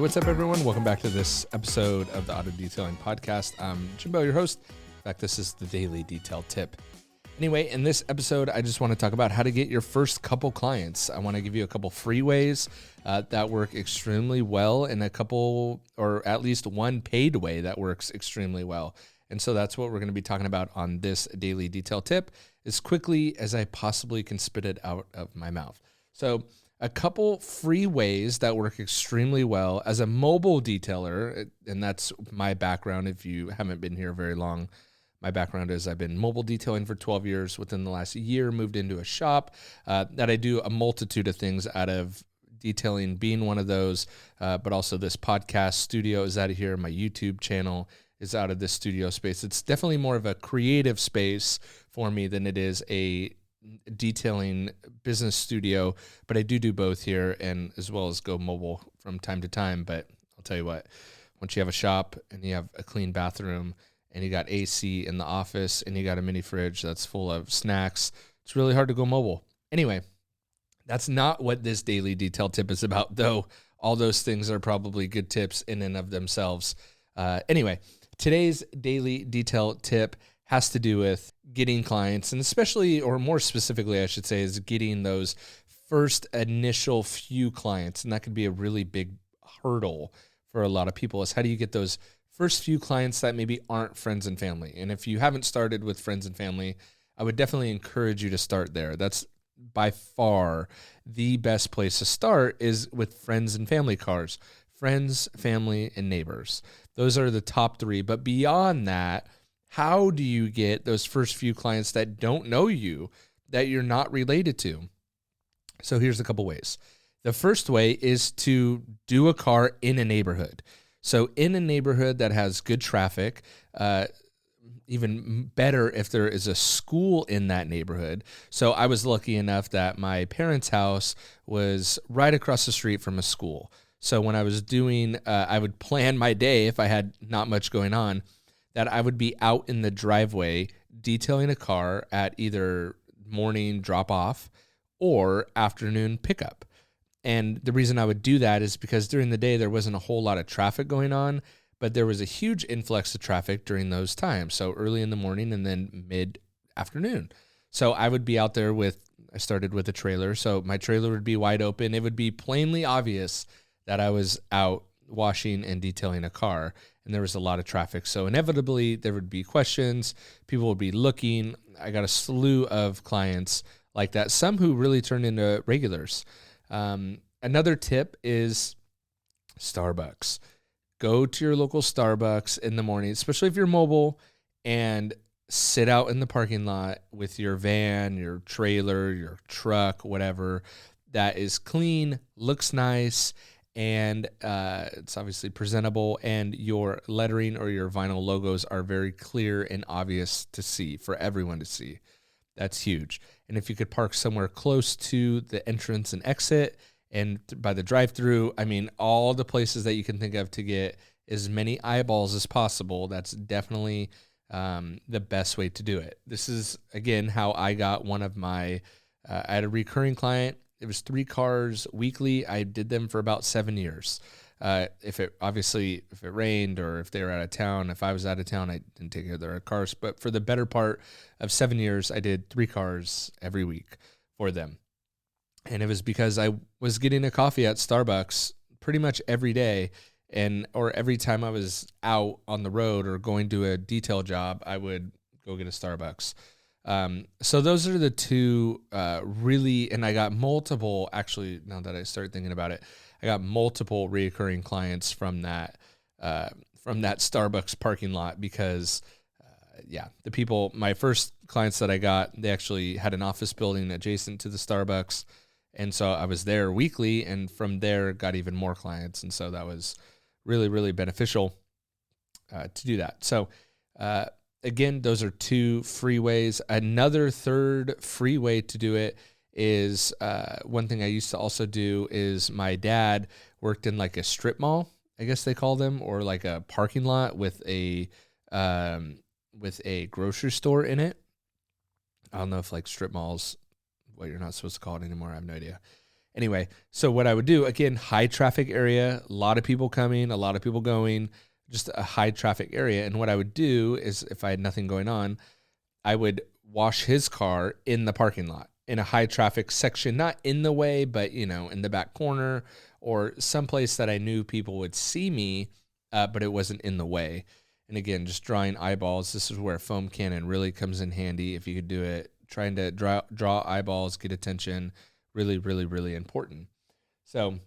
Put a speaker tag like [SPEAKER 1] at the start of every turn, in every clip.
[SPEAKER 1] what's up, everyone? Welcome back to this episode of the Auto Detailing Podcast. I'm Jimbo, your host. In fact, this is the Daily Detail Tip. Anyway, in this episode, I just want to talk about how to get your first couple clients. I want to give you a couple free ways that work extremely well and a couple, or at least one paid way that works extremely well. And so that's what we're going to be talking about on this Daily Detail Tip as quickly as I possibly can spit it out of my mouth. So a couple free ways that work extremely well as a mobile detailer, and that's my background. If you haven't been here very long, my background is I've been mobile detailing for 12 years. Within the last year, moved into a shop that I do a multitude of things out of, detailing being one of those, but also this podcast studio is out of here. My YouTube channel is out of this studio space. It's definitely more of a creative space for me than it is a detailing business studio, but I do both here, and as well as go mobile from time to time. But I'll tell you what, once you have a shop and you have a clean bathroom and you got AC in the office and you got a mini fridge that's full of snacks, it's really hard to go mobile. Anyway, that's not what this daily detail tip is about, though all those things are probably good tips in and of themselves. Anyway, today's daily detail tip has to do with getting clients, and especially, or more specifically, I should say, is getting those first initial few clients. And that could be a really big hurdle for a lot of people, is how do you get those first few clients that maybe aren't friends and family? And if you haven't started with friends and family, I would definitely encourage you to start there. That's by far the best place to start, is with friends and family cars. Friends, family, and neighbors. Those are the top three. But beyond that, how do you get those first few clients that don't know you, that you're not related to? So here's a couple ways. The first way is to do a car in a neighborhood. So in a neighborhood that has good traffic, even better if there is a school in that neighborhood. So I was lucky enough that my parents' house was right across the street from a school. So when I was doing, I would plan my day, if I had not much going on, that I would be out in the driveway detailing a car at either morning drop-off or afternoon pickup. And the reason I would do that is because during the day there wasn't a whole lot of traffic going on, but there was a huge influx of traffic during those times. So early in the morning and then mid-afternoon. So I would be out there I started with a trailer. So my trailer would be wide open. It would be plainly obvious that I was out washing and detailing a car, and there was a lot of traffic. So inevitably there would be questions. People would be looking. I got a slew of clients like that, some who really turned into regulars. Another tip is Starbucks. Go to your local Starbucks in the morning, especially if you're mobile, and sit out in the parking lot with your van, your trailer, your truck, whatever, that is clean, looks nice, and it's obviously presentable, and your lettering or your vinyl logos are very clear and obvious to see, for everyone to see. That's huge. And if you could park somewhere close to the entrance and exit and by the drive-through, I mean, all the places that you can think of to get as many eyeballs as possible, that's definitely the best way to do it. This is, again, how I got one of my, I had a recurring client. It was 3 cars weekly. I did them for about 7 years. If it rained or if they were out of town, if I was out of town, I didn't take care of their cars. But for the better part of 7 years, I did 3 cars every week for them. And it was because I was getting a coffee at Starbucks pretty much every day, or every time I was out on the road or going to a detail job, I would go get a Starbucks. So those are the two really, and I got multiple, actually, now that I start thinking about it, I got multiple recurring clients from that Starbucks parking lot because, the people, my first clients that I got, they actually had an office building adjacent to the Starbucks. And so I was there weekly, and from there got even more clients. And so that was really, really beneficial to do that. So, again, those are 2 free ways. Another third free way to do it is one thing I used to also do is my dad worked in like a strip mall, I guess they call them, or like a parking lot with a grocery store in it. I don't know if like strip malls, what you're not supposed to call it anymore. I have no idea. Anyway, so what I would do, again, high traffic area, a lot of people coming, a lot of people going, just a high traffic area. And what I would do is, if I had nothing going on, I would wash his car in the parking lot in a high traffic section, not in the way, but, in the back corner or someplace that I knew people would see me, but it wasn't in the way. And again, just drawing eyeballs. This is where foam cannon really comes in handy. If you could do it, trying to draw eyeballs, get attention, really, really, really important. So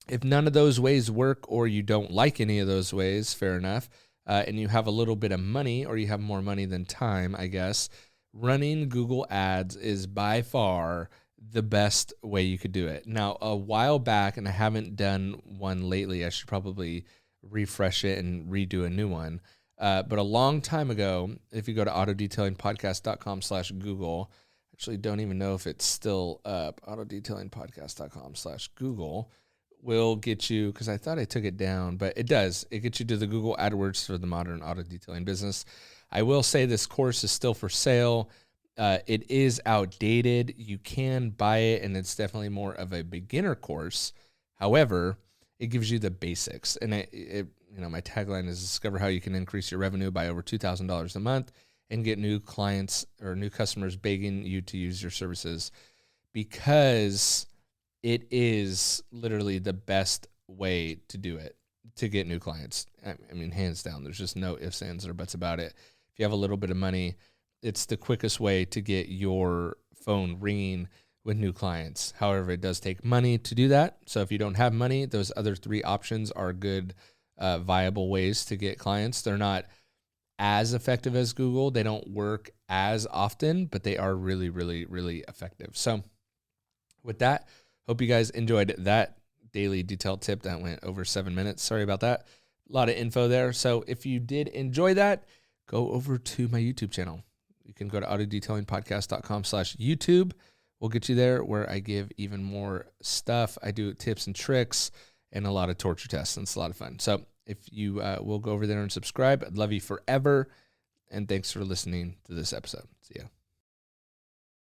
[SPEAKER 1] if none of those ways work, or you don't like any of those ways, fair enough, and you have a little bit of money, or you have more money than time, I guess, running Google Ads is by far the best way you could do it. Now, a while back, and I haven't done one lately, I should probably refresh it and redo a new one. But a long time ago, if you go to autodetailingpodcast.com/Google, actually don't even know if it's still up, autodetailingpodcast.com/Google will get you, because I thought I took it down, but it does. It gets you to the Google AdWords for the modern auto detailing business. I will say this course is still for sale. It is outdated. You can buy it, and it's definitely more of a beginner course. However, it gives you the basics. And my tagline is discover how you can increase your revenue by over $2,000 a month and get new clients or new customers begging you to use your services, because it is literally the best way to do it, to get new clients. I mean, hands down, there's just no ifs, ands, or buts about it. If you have a little bit of money, it's the quickest way to get your phone ringing with new clients. However, it does take money to do that. So if you don't have money, those other three options are good, viable ways to get clients. They're not as effective as Google. They don't work as often, but they are really, really, really effective. So with that, hope you guys enjoyed that daily detailed tip that went over 7 minutes. Sorry about that. A lot of info there. So if you did enjoy that, go over to my YouTube channel. You can go to autodetailingpodcast.com/YouTube. We'll get you there, where I give even more stuff. I do tips and tricks and a lot of torture tests, and it's a lot of fun. So if you will go over there and subscribe, I'd love you forever. And thanks for listening to this episode. See ya.